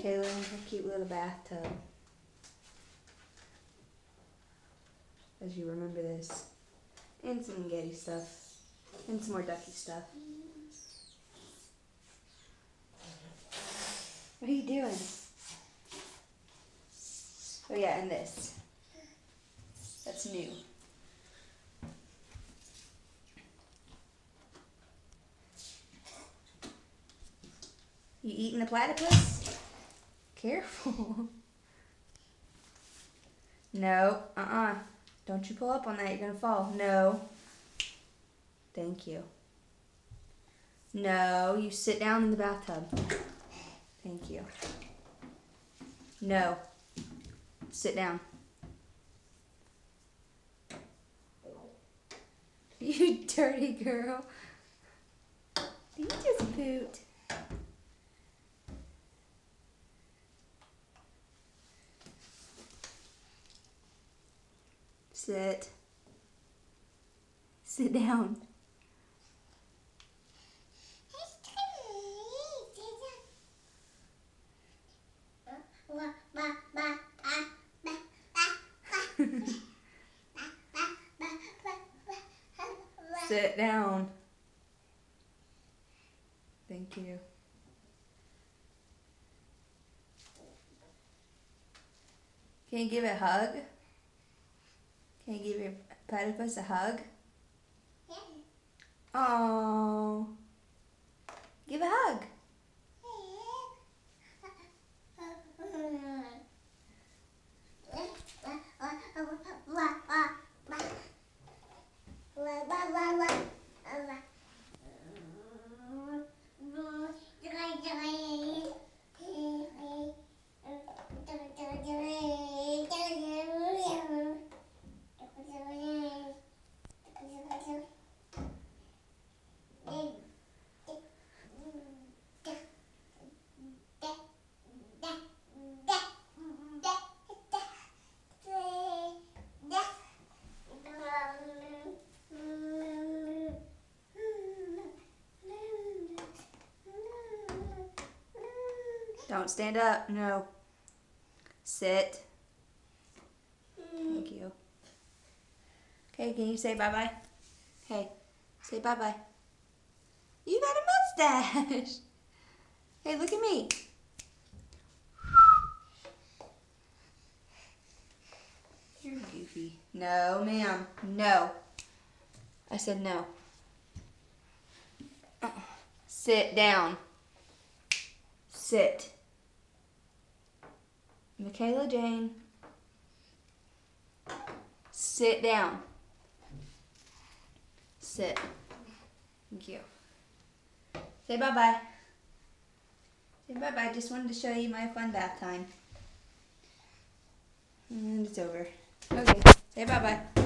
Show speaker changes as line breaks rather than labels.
Michaela in her cute little bathtub. As you remember this. And some Getty stuff. And some more Ducky stuff. What are you doing? Oh yeah, and this. That's new. You eating the platypus? Careful. No, Don't you pull up on that, you're gonna fall. No. Thank you. No, you sit down in the bathtub. Thank you. No. Sit down. You dirty girl. You just pooped. Sit. Sit down. Sit down. Thank you. Can you give it a hug? Can you give your platypus a hug? Yeah. Oh. Give a hug. Don't stand up. No. Sit. Thank you. Okay, can you say bye-bye? Hey, say bye-bye. You got a mustache. Hey, look at me. You're goofy. No, ma'am. No. I said no. Sit down. Sit. Michaela Jane. Sit down. Sit. Thank you. Say bye-bye. Say bye-bye. Just wanted to show you my fun bath time. And it's over. Okay. Say bye-bye.